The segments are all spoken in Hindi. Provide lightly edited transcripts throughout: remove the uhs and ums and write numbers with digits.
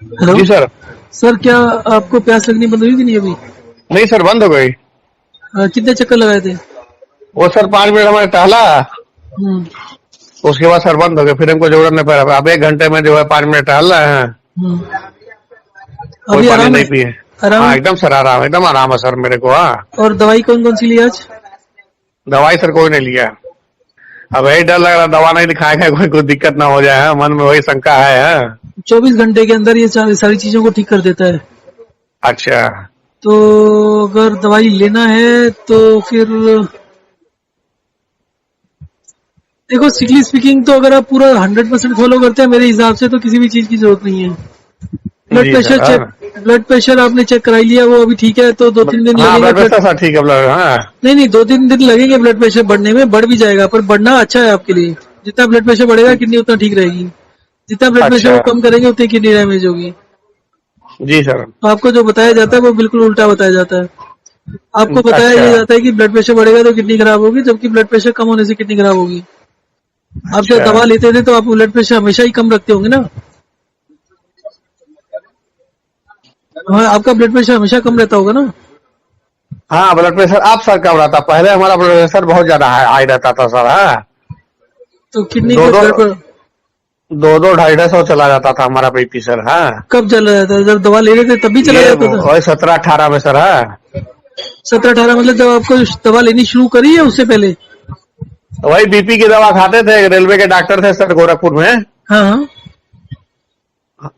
हेलो। जी सर। सर क्या आपको प्यास लगनी बंद हुई कि नहीं अभी? नहीं सर, बंद हो गई। कितने चक्कर लगाए थे? वो सर 5 मिनट हमारे टहला, हम्म। उसके बाद सर बंद हो गया। फिर हमको जरूरत नहीं पड़ा। अब 1 घंटे में जो है 5 मिनट टहल रहे हैं, हम्म। कोई अभी पानी आराम है? नहीं पिए। हाँ आराम। एकदम सर आराम, एकदम आराम है सर मेरे को। हाँ, और दवाई कौन कौन सी ली आज? दवाई सर कोई नहीं लिया। अब यही डर लग रहा, दवा नहीं दिखाएगा कोई कुछ दिक्कत ना हो जाए। हाँ, मन में वही शंका है। हाँ। 24 घंटे के अंदर ये सारी चीजों को ठीक कर देता है। अच्छा। तो अगर दवाई लेना है तो फिर देखो, स्ट्रिक्टली स्पीकिंग तो अगर आप पूरा 100% फॉलो करते हैं मेरे हिसाब से तो किसी भी चीज की जरूरत नहीं है। ब्लड जी प्रेशर सर। चेक, हाँ, ब्लड प्रेशर आपने चेक कराई लिया, वो अभी ठीक है तो 2-3 दिन हाँ लगेंगे ब्लड ब्लड। प्रेशर सर ठीक है ब्लड। हाँ। नहीं नहीं, 2-3 दिन लगेंगे ब्लड प्रेशर बढ़ने में, बढ़ भी जाएगा पर बढ़ना अच्छा है आपके लिए। जितना ब्लड प्रेशर बढ़ेगा किडनी उतना ठीक रहेगी। जितना ब्लड प्रेशर अच्छा। को कम करेंगे उतनी किडनी डैमेज होगी। जी सर। तो आपको जो बताया जाता है वो बिल्कुल उल्टा बताया जाता है। आपको बताया अच्छा। ये जाता है कि ब्लड प्रेशर बढ़ेगा तो किडनी खराब होगी, जबकि ब्लड प्रेशर कम होने से किडनी खराब होगी। आप जब अच्छा। दवा लेते थे तो आप ब्लड प्रेशर हमेशा ही कम रखते होंगे ना? हाँ, आपका ब्लड प्रेशर हमेशा कम रहता होगा ना? हाँ ब्लड प्रेशर अब सर कम रहता, पहले हमारा ब्लड प्रेशर बहुत ज्यादा हाई रहता था सर। हाँ, तो किडनी दो का दो गड़बड़। दो दो 250-250 चला जाता था हमारा बीपी सर। हाँ, कब चला जाता था? जब दवा ले रहे थे तभी चला ये जाता था? वही 17-18 में सर। हाँ, 17-18 मतलब जब आपको दवा लेनी शुरू करी है उससे पहले? तो वही बीपी की दवा खाते थे, रेलवे के डॉक्टर थे सर गोरखपुर में। हाँ हाँ।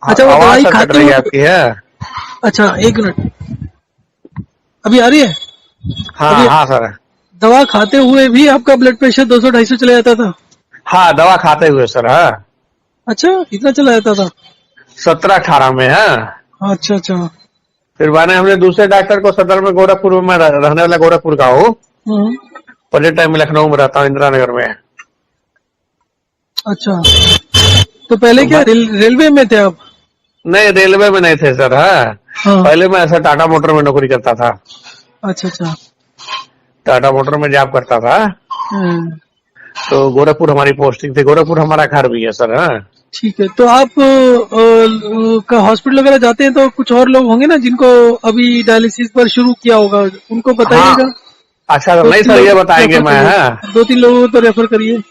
अच्छा, वो आवाज दवाई सर कट खाते रही है हुए। आपकी है। अच्छा, 1 मिनट। अभी आ रही है? हाँ अभी हाँ सर। दवा खाते हुए भी आपका ब्लड प्रेशर 200-250 चला जाता था? हाँ दवा खाते हुए सर। हाँ, अच्छा, इतना चला जाता था? 17-18 में। हाँ, अच्छा अच्छा। फिर मैंने हमने दूसरे डॉक्टर को, सदर में गोरखपुर में, मैं रहने वाला गोरखपुर का हूँ, हम्म। प्रेजेंट टाइम में लखनऊ में रहता हूँ, इंदिरा नगर में। अच्छा, तो पहले तो क्या रेलवे में थे आप? नहीं, रेलवे में नहीं थे सर। हाँ, हाँ। पहले मैं ऐसा टाटा मोटर में नौकरी करता था। अच्छा अच्छा। टाटा मोटर में जॉब करता था। हम्म। तो गोरखपुर हमारी पोस्टिंग थी, गोरखपुर हमारा घर भी है सर। हाँ। ठीक है, तो आप का हॉस्पिटल वगैरह जाते हैं तो कुछ और लोग होंगे ना जिनको अभी डायलिसिस पर शुरू किया होगा, उनको हाँ। बताइएगा। अच्छा सर, दो नहीं तीन सर लोग ये बताएंगे रेफर मैं। करिए। हाँ। 2-3 लोगों को तो रेफर करिए।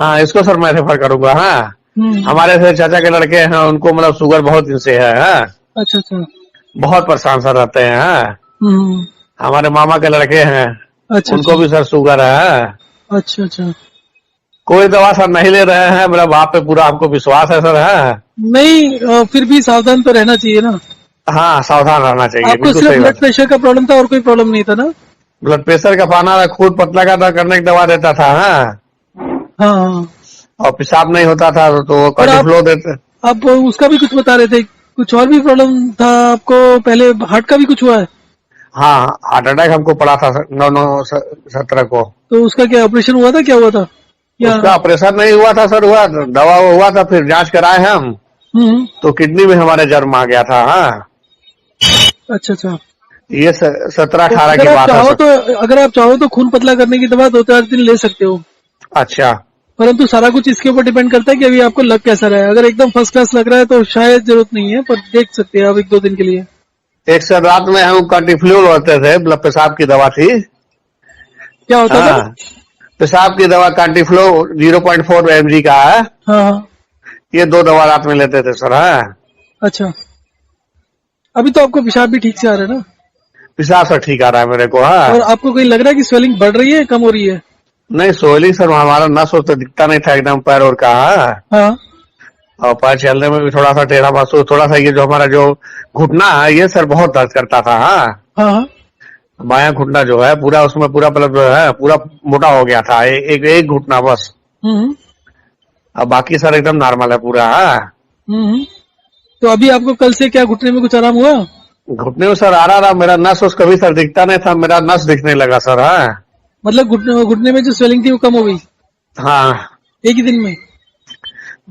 हाँ, इसको सर मैं रेफर करूंगा। हाँ, हम्म। हमारे से चाचा के लड़के हैं, उनको मतलब शुगर बहुत दिन से है। हाँ, अच्छा अच्छा। बहुत परेशान सर रहते हैं। हाँ, हम्म। हमारे मामा के लड़के हैं, अच्छा उनको अच्छा। भी सर शुगर है। हाँ। अच्छा अच्छा। कोई दवा सर नहीं ले रहे हैं, मतलब आप पे पूरा हमको विश्वास है सर। है। नहीं, फिर भी सावधान तो रहना चाहिए ना। हाँ, सावधान रहना चाहिए, आपको बिल्कुल सिर्फ सही ब्लड बात। प्रेशर का प्रॉब्लम था और कोई प्रॉब्लम नहीं था ना? ब्लड प्रेशर का पाना, खून पतला का था, करने की दवा देता था। हाँ, हाँ हाँ। और पेशाब नहीं होता था तो और कार्डिफ्लो देते। आप उसका भी कुछ बता रहे थे, कुछ और भी प्रॉब्लम था आपको पहले, हार्ट का भी कुछ हुआ है? हाँ, हार्ट अटैक हमको पड़ा था 9/9/17 को। तो उसका क्या ऑपरेशन हुआ था, क्या हुआ था? या उसका ऑपरेशन नहीं हुआ था सर, हुआ दवा हुआ था, फिर जांच कराए हम हम्म। तो किडनी में हमारे जर्म आ गया था। हाँ, अच्छा अच्छा। ये 17-18 अगर की आप बात है चाहो सर। तो अगर आप चाहो तो खून पतला करने की दवा 2-4 दिन ले सकते हो। अच्छा। परंतु सारा कुछ इसके ऊपर डिपेंड करता है कि अभी आपको लग कैसा रहा है। अगर एकदम फर्स्ट क्लास लग रहा है तो शायद जरूरत नहीं है, पर देख सकते हैं आप 1-2 दिन के लिए। एक सर रात में हम कार्डिफ्लो लेते थे, मतलब पेशाब की दवा थी। क्या होता था? हाँ, पेशाब की दवा कार्डिफ्लो 0.4 mg का है। हाँ हाँ। ये 2 दवा रात में लेते थे सर। हाँ, अच्छा, अभी तो आपको पेशाब भी ठीक से आ रहा है ना? पेशाब सर ठीक आ रहा है मेरे को। हाँ, और आपको कोई लग रहा है कि स्वेलिंग बढ़ रही है, कम हो रही है? नहीं सोइलिंग सर हमारा नस तो दिखता नहीं था एकदम पैर और का। हाँ, हाँ और पैर चलने में भी थोड़ा सा टेढ़ा महसूस, थोड़ा सा ये जो हमारा जो घुटना है ये सर बहुत दर्द करता था। हाँ, हाँ हाँ। बायां घुटना जो है पूरा, उसमें पूरा मतलब जो है पूरा मोटा हो गया था, एक घुटना बस। हम्म अब बाकी सर एकदम नॉर्मल है पूरा। हाँ, हम्म। तो अभी आपको कल से क्या घुटने में कुछ आराम हुआ? घुटने में सर आ रहा था, मेरा नस उस कभी सर दिखता नहीं था, मेरा नस दिखने लगा सर। हाँ। मतलब घुटने घुटने में जो स्वेलिंग थी वो कम हो गई हाँ, एक ही दिन में?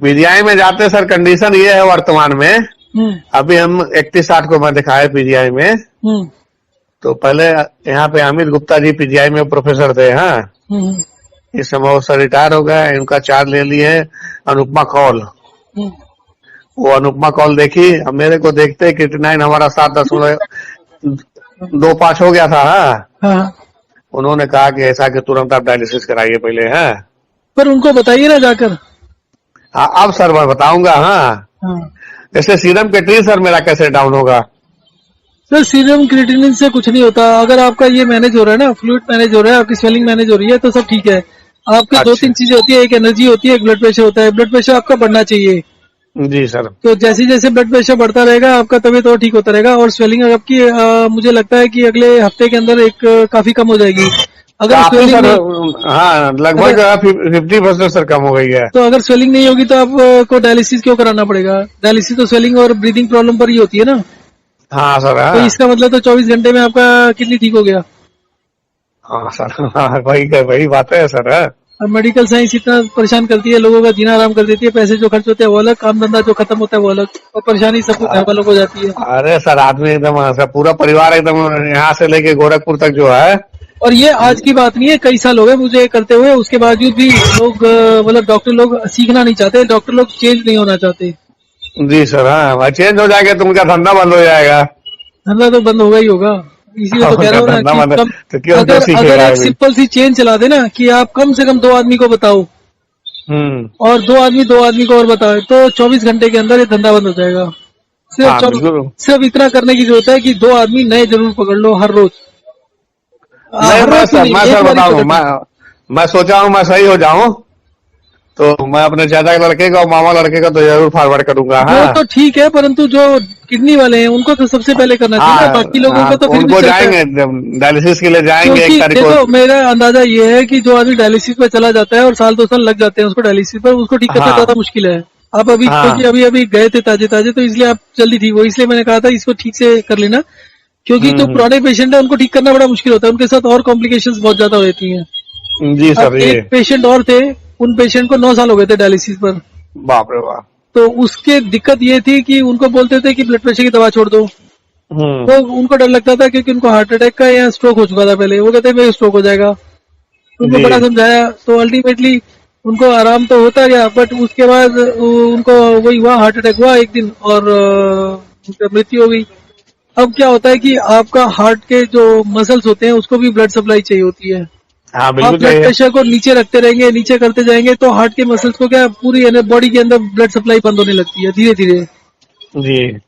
पीजीआई में जाते सर, कंडीशन ये है वर्तमान में, हम्म अभी हम 31/8 को मैं दिखाए पीजीआई में। हम्म तो पहले यहाँ पे अमित गुप्ता जी पीजीआई में प्रोफेसर थे। हाँ, हम्म इस समय वो सर रिटायर हो गए, इनका चार्ज ले लिए अनुपमा कौल। हम्म। वो अनुपमा कॉल देखी, अब मेरे को देखते क्रिएटिनाइन हमारा 7.25 हो गया था। हाँ, हाँ, उन्होंने कहा कि ऐसा कि तुरंत आप डायलिसिस कराइए पहले। है पर उनको बताइए ना जाकर। हाँ, अब सर मैं बताऊंगा। हाँ, हाँ जैसे सीरम क्रिएटिनिन सर मेरा कैसे डाउन होगा? सर, सीरम क्रिएटिनिन से कुछ नहीं होता। अगर आपका ये मैनेज हो रहा है ना, फ्लूइड मैनेज हो रहा है, आपकी स्वेलिंग मैनेज हो रही है, तो सब ठीक है। आपके दो अच्छा, तीन चीजें होती है, एक एनर्जी होती है, एक ब्लड प्रेशर होता है। ब्लड प्रेशर आपका बढ़ना चाहिए। जी सर। तो जैसे जैसे ब्लड प्रेशर बढ़ता रहेगा, आपका तबीयत और ठीक होता रहेगा। और स्वेलिंग आपकी मुझे लगता है कि अगले हफ्ते के अंदर एक काफी कम हो जाएगी। अगर काफी स्वेलिंग सर। नहीं हाँ, लगभग अगर 50% सर कम हो गई है। तो अगर स्वेलिंग नहीं होगी तो आपको डायलिसिस क्यों कराना पड़ेगा? डायलिसिस तो स्वेलिंग और ब्रीदिंग प्रॉब्लम पर ही होती है ना। हाँ सर। तो हाँ, इसका मतलब तो 24 घंटे में आपका किडनी ठीक हो गया। हाँ सर। हाँ, वही बात है सर। हाँ, अब मेडिकल साइंस इतना परेशान करती है, लोगों का जीना आराम कर देती है। पैसे जो खर्च होते हैं वो अलग, काम धंधा जो खत्म होता है वो अलग, और परेशानी सबको घर वालों को हो जाती है। अरे सर, आदमी एकदम सर, पूरा परिवार एकदम यहाँ से लेके गोरखपुर तक जो है। और ये आज की बात नहीं है, कई साल हो गए मुझे करते हुए। उसके बावजूद भी लोग मतलब डॉक्टर लोग सीखना नहीं चाहते, डॉक्टर लोग चेंज नहीं होना चाहते। जी सर। हाँ, चेंज हो जाएगा तो उनका धंधा बंद हो जाएगा। धंधा तो बंद होगा ही होगा। इसीलिए तो कह उनका रहा हूँ ना धंधा कि बंद, कम तो क्यों क्यों अगर अगर सीखेगा एक आदमी? सिंपल सी चेन चला देना कि आप कम से कम 2 आदमी को बताओ, हम्म। और 2 आदमी को और बताओ, तो 24 घंटे के अंदर ये धंधा बंद हो जाएगा। हाँ बिल्कुल। सिर्फ इतना करने की जरूरत है कि 2 आदमी नए जरूर पकड़ लो हर रोज। नहीं, हर रोज तो नहीं, मैं एक सर बार ही बताऊं, पकड़ना। मैं सोचा हूँ मैं सही हो जाऊं तो मैं अपने चाचा के लड़के का और मामा लड़के का तो जरूर फॉरवर्ड करूंगा। वो हाँ, तो ठीक है, परंतु जो किडनी वाले हैं उनको तो सबसे पहले करना चाहिए ना, हाँ, बाकी लोगों हाँ, को तो फिर भी उनको चलता है। जाएंगे, डायलिसिस के लिए जाएंगे क्योंकि 1 तारीख को। देखो, मेरा अंदाजा ये है कि जो आदमी डायलिसिस पे चला जाता है और साल 2 साल लग जाते हैं उसको डायलिसिस पर, उसको ठीक करना ज्यादा हाँ, मुश्किल है। आप अभी, क्योंकि हाँ। अभी अभी गए थे ताजे ताजे, तो इसलिए आप जल्दी ठीक हो। इसलिए मैंने कहा था इसको ठीक से कर लेना। क्योंकि जो हम्म, पुराने पेशेंट है उनको ठीक करना बड़ा मुश्किल होता है, उनके साथ और कॉम्प्लिकेशंस बहुत ज्यादा हो जाती हैं। जी अब सर। ये एक पेशेंट और थे, उन पेशेंट को 9 साल हो गए थे डायलिसिस पर। बाप रे बाप। तो उसके दिक्कत ये थी कि उनको बोलते थे कि ब्लड प्रेशर की दवा छोड़ दो, हम्म। तो उनको डर लगता था क्योंकि उनको हार्ट अटैक का या स्ट्रोक हो चुका था पहले। वो कहते मेरे स्ट्रोक हो जाएगा। उनको जी। बड़ा समझाया तो अल्टीमेटली उनको आराम तो होता गया, बट उसके बाद उनको वही हुआ, हार्ट अटैक हुआ एक दिन, और उनकी मृत्यु हो गई। अब क्या होता है कि आपका हार्ट के जो मसल्स होते हैं उसको भी ब्लड सप्लाई चाहिए होती है। हाँ आप बिल्कुल ब्लड चाहिए। प्रेशर को नीचे रखते रहेंगे, नीचे करते जाएंगे, तो हार्ट के मसल्स को क्या पूरी बॉडी के अंदर ब्लड सप्लाई बंद होने लगती है धीरे धीरे। जी।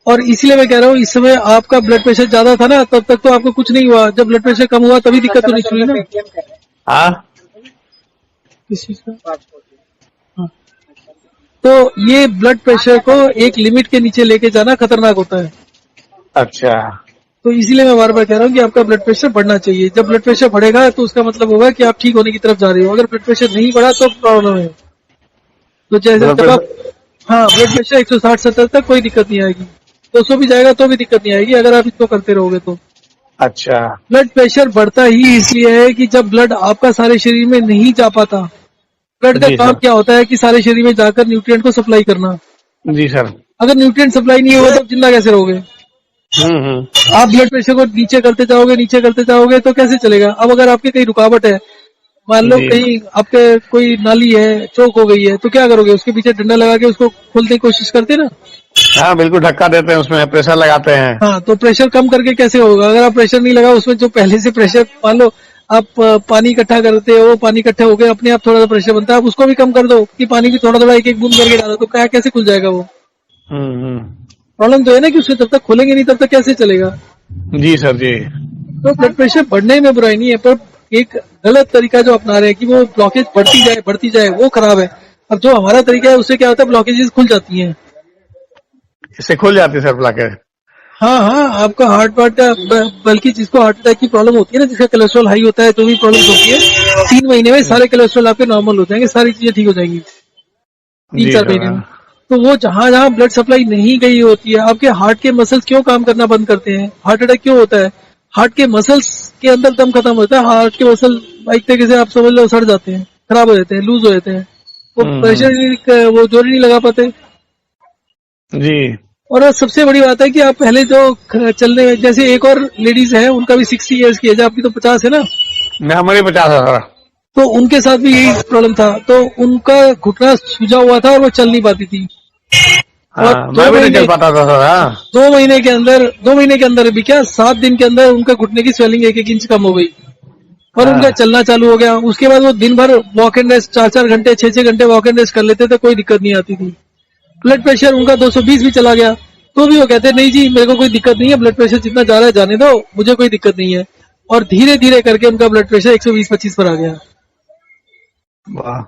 और इसीलिए मैं कह रहा हूँ, इस समय आपका ब्लड प्रेशर ज्यादा था ना, तब तक तो आपको कुछ नहीं हुआ। जब ब्लड प्रेशर कम हुआ तभी दिक्कत होनी शुरू हुई ना। हाँ। किस चीज का? हाँ। तो ये ब्लड प्रेशर को एक लिमिट के नीचे लेके जाना खतरनाक होता है। अच्छा। तो इसीलिए मैं बार बार कह रहा हूँ कि आपका ब्लड प्रेशर बढ़ना चाहिए। जब ब्लड प्रेशर बढ़ेगा तो उसका मतलब होगा कि आप ठीक होने की तरफ जा रहे हो। अगर ब्लड प्रेशर नहीं बढ़ा तो प्रॉब्लम है। तो जैसे ब्लड जब आप, प्रेशर। हाँ, ब्लड प्रेशर 160-70 तक कोई दिक्कत नहीं आएगी। 200 भी जाएगा तो भी दिक्कत नहीं आएगी अगर आप इसको करते रहोगे तो। अच्छा। ब्लड प्रेशर बढ़ता ही इसलिए है कि जब ब्लड आपका सारे शरीर में नहीं जा पाता। ब्लड का जी काम सर। क्या होता है कि सारे शरीर में जाकर न्यूट्रिएंट को सप्लाई करना। जी सर। अगर न्यूट्रिएंट सप्लाई नहीं होगा तो जिंदा कैसे रहोगे? हम्म। आप ब्लड प्रेशर को नीचे करते जाओगे, नीचे करते जाओगे तो कैसे चलेगा? अब अगर आपके कहीं रुकावट है, मान लो जी। कहीं आपके कोई नाली है, चोक हो गई है, तो क्या करोगे? उसके पीछे डंडा लगा के उसको खोलने की कोशिश करते ना। हाँ बिल्कुल, धक्का देते हैं, उसमें प्रेशर लगाते हैं। हाँ, तो प्रेशर कम करके कैसे होगा? अगर आप प्रेशर नहीं लगा उसमें, जो पहले से प्रेशर, मान लो आप पानी इकट्ठा करते हो, पानी इकट्ठा हो गया, अपने आप थोड़ा सा प्रेशर बनता है, आप उसको भी कम कर दो कि पानी भी थोड़ा थोड़ा एक एक बूंद करके डालो, तो क्या कैसे खुल जाएगा वो? हम्म। प्रॉब्लम तो है ना कि उसको जब तक खोलेंगे नहीं तब तक कैसे चलेगा? जी सर। जी। तो ब्लड प्रेशर बढ़ने में बुराई नहीं है, पर एक गलत तरीका जो अपना रहे हैं कि वो ब्लॉकेज बढ़ती जाए, वो खराब है। अब जो हमारा तरीका है उससे क्या होता है, ब्लॉकेजेस खुल जाती हैं। इससे खुल जाती है सर प्लाकेट। हाँ हाँ, आपका हार्ट वार्ट का, बल्कि जिसको हार्ट अटैक की प्रॉब्लम होती है ना, जिसका कोलेस्ट्रॉल हाई होता है, जो भी प्रॉब्लम होती है, 3 महीने में सारे कोलेस्ट्रॉल आपके नॉर्मल हो जाएंगे, सारी चीजें ठीक हो जाएंगी तीन जी चार सर। महीने में। तो वो जहां जहां ब्लड सप्लाई नहीं गई होती है, आपके हार्ट के मसल्स क्यों काम करना बंद करते हैं? हार्ट अटैक क्यों होता है? हार्ट के मसल्स के अंदर दम खत्म होता है। हार्ट के मसल एक तरीके से आप समझ लो सड़ जाते हैं, खराब हो जाते हैं, लूज हो जाते हैं। वो हम्म। प्रेशर, वो जोर ही नहीं लगा पाते। जी। और सबसे बड़ी बात है कि आप पहले जो चलने, जैसे एक और लेडीज है, उनका भी 60 ईयर्स की एज है, आपकी तो 50 है ना, मैं हमारी 50 है सर। तो उनके साथ भी यही प्रॉब्लम था। तो उनका घुटना सूजा हुआ था और वो चल नहीं पाती थी। और हाँ, मैं भी नहीं चल पाता था सर। हाँ 2 महीने के अंदर भी क्या 7 दिन के अंदर उनका घुटने की स्वेलिंग 1-1 इंच कम हो गई और उनका हाँ चलना चालू हो गया। उसके बाद वो दिन भर वॉक एंड रेस्ट 4-4 घंटे 6-6 घंटे वॉक एंड रेस्ट कर लेते थे, कोई दिक्कत नहीं आती थी। ब्लड प्रेशर उनका 220 भी चला गया तो भी वो कहते नहीं जी मेरे को कोई दिक्कत नहीं है, ब्लड प्रेशर जितना जा रहा है जाने दो, मुझे कोई दिक्कत नहीं है। और धीरे धीरे करके उनका ब्लड प्रेशर 120-125 पर आ गया, वाह।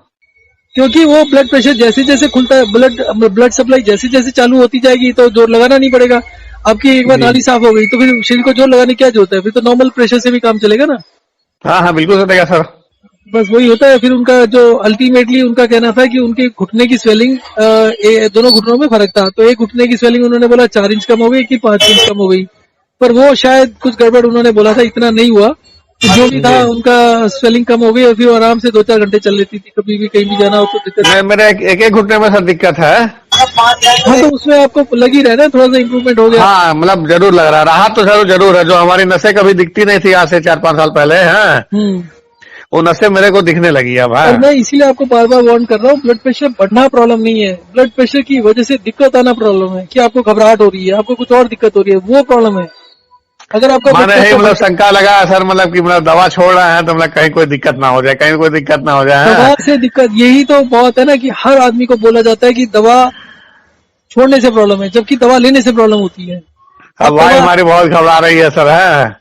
क्योंकि वो ब्लड प्रेशर जैसे जैसे खुलता है, ब्लड सप्लाई जैसे जैसे चालू होती जाएगी तो जोर लगाना नहीं पड़ेगा। आपकी एक बार जी नाली साफ हो गई तो फिर शरीर को जोर लगाने की क्या जरूरत है, फिर तो नॉर्मल प्रेशर से भी काम चलेगा ना। हाँ हाँ बिल्कुल सर, सर। बस वही होता है। फिर उनका जो अल्टीमेटली उनका कहना था कि उनके घुटने की स्वेलिंग दोनों घुटनों में फर्क था, तो एक घुटने की स्वेलिंग उन्होंने बोला 4 इंच कम हो गई कि 5 इंच कम हो गई, पर वो शायद कुछ गड़बड़ उन्होंने बोला था, इतना नहीं हुआ। तो जो भी था जी उनका स्वेलिंग कम हो गई और फिर वो आराम से 2-4 घंटे चल लेती थी, कभी भी कहीं भी जाना हो तो दिक्कत। मैं मेरे एक घुटने में सर दिक्कत है। हाँ तो उसमें आपको लग ही रहा है ना थोड़ा सा इम्प्रूवमेंट हो गया। हाँ मतलब जरूर लग रहा है, राहत तो जरूर है। जो हमारी नसें कभी दिखती नहीं थी आज से 4-5 साल पहले, हैं हम्म। वो नसें मेरे को दिखने लगी अब। और हाँ मैं इसीलिए आपको बार बार वार्न कर रहा हूँ, ब्लड प्रेशर बढ़ना प्रॉब्लम नहीं है, ब्लड प्रेशर की वजह से दिक्कत आना प्रॉब्लम है, कि आपको घबराहट हो रही है, आपको कुछ और दिक्कत हो रही है, वो प्रॉब्लम है। अगर आपका ब्लड माने ही प्रेशर मतलब शंका लगा सर, मतलब कि मतलब दवा छोड़ रहे हैं तो मतलब कहीं कोई दिक्कत ना हो जाए, कहीं कोई दिक्कत ना हो जाए। दवा हाँ? से दिक्कत यही तो बहुत है ना, कि हर आदमी को बोला जाता है कि दवा छोड़ने से प्रॉब्लम है, जबकि दवा लेने से प्रॉब्लम होती है। अब अब भाई दवा, हमारी बहुत घबरा रही है सर। है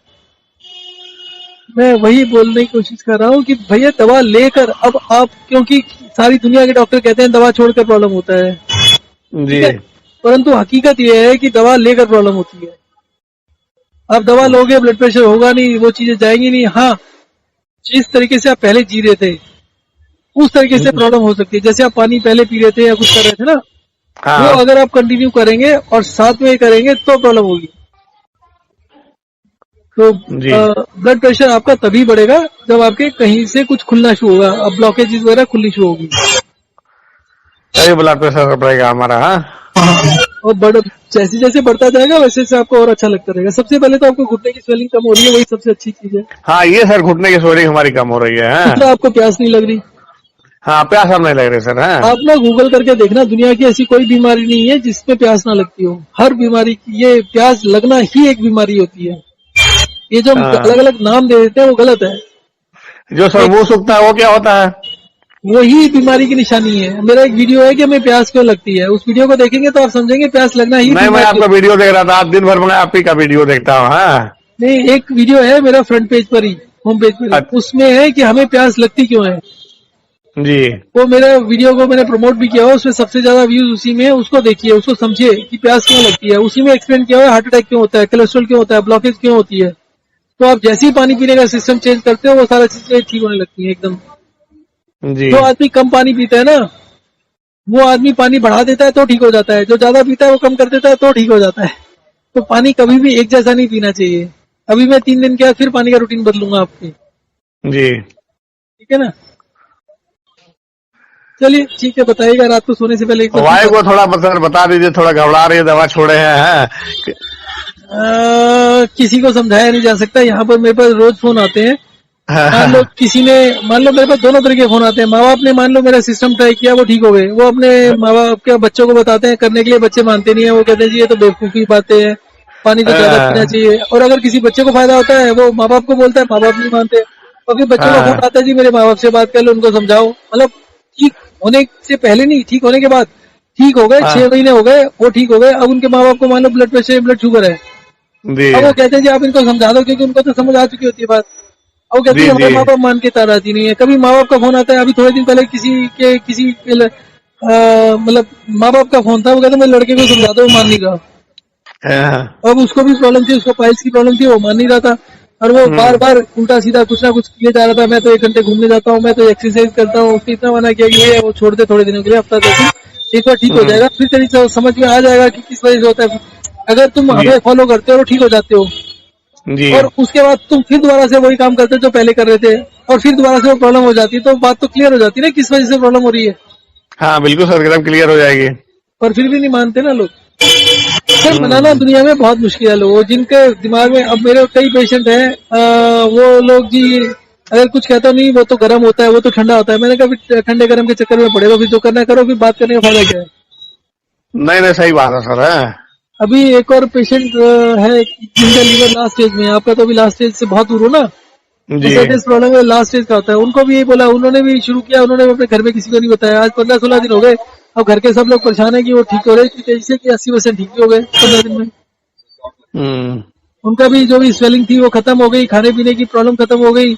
मैं वही बोलने की कोशिश कर रहा हूँ कि भैया दवा लेकर, अब आप, क्योंकि सारी दुनिया के डॉक्टर कहते हैं दवा छोड़कर प्रॉब्लम होता है, जी ठीक है, परंतु हकीकत यह है कि दवा लेकर प्रॉब्लम होती है। आप दवा लोगे ब्लड प्रेशर होगा नहीं, वो चीजें जाएंगी नहीं। हाँ, जिस तरीके से आप पहले जी रहे थे उस तरीके से प्रॉब्लम हो सकती है, जैसे आप पानी पहले पी रहे थे या कुछ कर रहे थे ना, वो हाँ अगर आप कंटिन्यू करेंगे और साथ में करेंगे तो प्रॉब्लम होगी। तो जी ब्लड प्रेशर आपका तभी बढ़ेगा जब आपके कहीं से कुछ खुलना शुरू होगा, अब ब्लॉकेज वगैरह खुलनी शुरू होगी। तभी ब्लड प्रेशर बढ़ेगा हमारा। हाँ और जैसे जैसे बढ़ता जाएगा वैसे वैसे आपको और अच्छा लगता रहेगा। सबसे पहले तो आपको घुटने की स्वेलिंग कम हो रही है, वही सबसे अच्छी चीज है। हाँ ये सर घुटने की सोरी हमारी कम हो रही है। दूसरा, हाँ आपको प्यास नहीं लग रही। हाँ प्यास अब नहीं लग रही सर। हाँ आप ना गूगल करके देखना, दुनिया की ऐसी कोई बीमारी नहीं है जिसमें प्यास ना लगती हो। हर बीमारी की, ये प्यास लगना ही एक बीमारी होती है। ये जो हम अलग हाँ अलग नाम दे देते हैं वो गलत है। जो सर एक मुंह सूखता है वो क्या होता है? वही बीमारी की निशानी है। मेरा एक वीडियो है कि हमें प्यास क्यों लगती है, उस वीडियो को देखेंगे तो आप समझेंगे प्यास लगना ही नहीं मैं बीमारी आपका होती वीडियो देख रहा था, आज दिन भर मैं आप ही का वीडियो देखता हूँ। हाँ है। नहीं, एक वीडियो है मेरा फ्रंट पेज पर ही, होम पेज पर ही, अच्छा, उसमें है कि हमें प्यास लगती क्यों है। जी वो मेरा वीडियो को मैंने प्रमोट भी किया हुआ, उसमें सबसे ज्यादा व्यूज उसी में है। उसको देखिए, उसको समझिए कि प्यास क्यों लगती है। उसी में एक्सप्लेन किया हुआ है हार्ट अटैक क्यों होता है, कोलेस्ट्रॉल क्यों होता है, ब्लॉकेज क्यों होती है। तो आप जैसे ही पानी पीने का सिस्टम चेंज करते हो वो सारा चीजें ठीक होने लगती है एकदम। जी जो आदमी कम पानी पीता है ना, वो आदमी पानी बढ़ा देता है तो ठीक हो जाता है, जो ज्यादा पीता है वो कम कर देता है तो ठीक हो जाता है। तो पानी कभी भी एक जैसा नहीं पीना चाहिए। अभी मैं 3 दिन के बाद फिर पानी का रूटीन बदलूंगा आपके, जी ठीक है ना। चलिए ठीक है, बताइएगा रात को सोने से पहले एक बार फिर वाइफ को थोड़ा मतलब बता दीजिए, थोड़ा घबरा रही है, दवा छोड़े हैं। किसी को समझाया नहीं जा सकता। यहाँ पर मेरे पास रोज फोन आते हैं। मान लो किसी ने, मान लो मेरे पास दोनों तरह के फोन आते हैं। माँ बाप ने मान लो मेरा सिस्टम ट्राई किया, वो ठीक हो गए, वो अपने माँ बाप के बच्चों को बताते हैं करने के लिए, बच्चे मानते नहीं है, वो कहते हैं जी ये तो बेवकूफी बातें हैं, पानी तो ज्यादा पीना चाहिए। और अगर किसी बच्चे को फायदा होता है वो माँ बाप को बोलता है, माँ बाप नहीं मानते। और फिर बच्चों का फोन आता है जी मेरे माँ बाप से बात कर लो, उनको समझाओ। मतलब ठीक होने से पहले नहीं, ठीक होने के बाद ठीक हो गए, 6 महीने हो गए, वो ठीक हो गए। अब उनके माँ बाप को मान low blood pressure, blood sugar है, जी अब वो कहते हैं जी आप इनको समझा दो, क्योंकि उनको तो समझ आ चुकी होती है बात। अब वो कहते जी हैं जी हमारे माँ बाप मान के राजी नहीं है। कभी माँ बाप का फोन आता है, अभी थोड़े दिन पहले मतलब माँ बाप का फोन था, वो कहते मैं लड़के को समझा दो, वो मान नहीं रहा। अब उसको भी प्रॉब्लम थी, उसको पाइल्स की प्रॉब्लम थी, वो मान नहीं रहा था। और वो बार बार उल्टा सीधा कुछ ना कुछ किए जा रहा था। मैं तो 1 घंटे घूमने जाता हूँ, मैं तो एक्सरसाइज करता हूँ, उसने इतना मना किया कि ये वो छोड़ दे थोड़े दिनों के लिए, हफ्ता 10 दिन, एक बार ठीक हो जाएगा, फिर तेरी समझ में आ जाएगा कि किस वजह से होता है। अगर तुम जी हमें फॉलो करते हो तो ठीक हो जाते हो, जी और उसके बाद तुम फिर दोबारा से वही काम करते हो जो पहले कर रहे थे, और फिर दोबारा से वो प्रॉब्लम हो जाती है, तो बात तो क्लियर हो जाती है ना किस वजह से प्रॉब्लम हो रही है। हाँ बिल्कुल सर, एकदम क्लियर हो जाएगी। पर फिर भी नहीं मानते ना लोग। सर मनाना दुनिया में बहुत मुश्किल है। लोग जिनके दिमाग में, अब मेरे कई पेशेंट हैं, वो लोग जी अगर कुछ कहता नहीं, वो तो गर्म होता है, वो तो ठंडा होता है। मैंने कहा फिर ठंडे गर्म के चक्कर में पड़े हो, फिर जो करना है करो, फिर बात करने का फायदा क्या है। नहीं नहीं, सही बात है सर है। अभी एक और पेशेंट है जिनका लीवर लास्ट स्टेज में है, आपका तो अभी लास्ट स्टेज से बहुत दूर हो ना, जी एसाइटिस प्रॉब्लम है लास्ट स्टेज का होता है। उनको भी यही बोला, उन्होंने भी शुरू किया, उन्होंने भी अपने घर में किसी को नहीं बताया। आज 15-16 दिन हो गए, अब घर के सब लोग परेशान है कि वो ठीक हो रहे, इतनी तेजी से कि 80% ठीक भी हो गए 15 दिन में। हम्म। उनका भी जो भी स्वेलिंग थी वो खत्म हो गई, खाने पीने की प्रॉब्लम खत्म हो गई।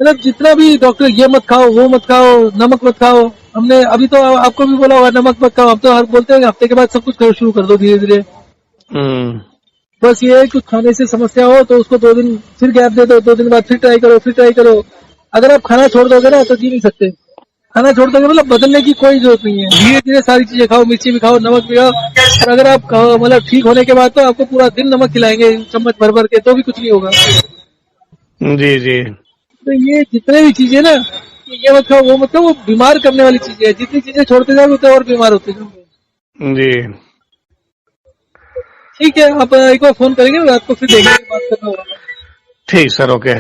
मतलब जितना भी डॉक्टर ये मत खाओ, वो मत खाओ, नमक मत खाओ, हमने अभी तो आपको भी बोला होगा नमक मत खाओ। हम तो हर बोलते हैं कि हफ्ते के बाद सब कुछ खाना शुरू कर दो धीरे धीरे। हम्म। बस ये है कि खाने से समस्या हो तो उसको 2 दिन फिर गैप दे दो, 2 दिन बाद फिर ट्राई करो, फिर ट्राई करो। अगर आप खाना छोड़ दोगे ना तो जी नहीं सकते। खाना छोड़ दोगे मतलब बदलने की कोई जरूरत नहीं है, धीरे धीरे सारी चीजें खाओ, मिर्ची भी खाओ, नमक भी खाओ। और अगर आप मतलब ठीक होने के बाद तो आपको पूरा दिन नमक खिलाएंगे चम्मच भर भर के, तो भी कुछ नहीं होगा। जी जी। तो ये जितने भी चीजें ना, ये मत खाओ वो मत खाओ, वो बीमार करने वाली चीजें है। जितनी चीजें छोड़ते जाओगे उतने और बीमार होते जाओगे। जी ठीक है, आप एक बार फोन करेंगे रात को, फिर देखेंगे, बात करना होगा। ठीक सर, ओके।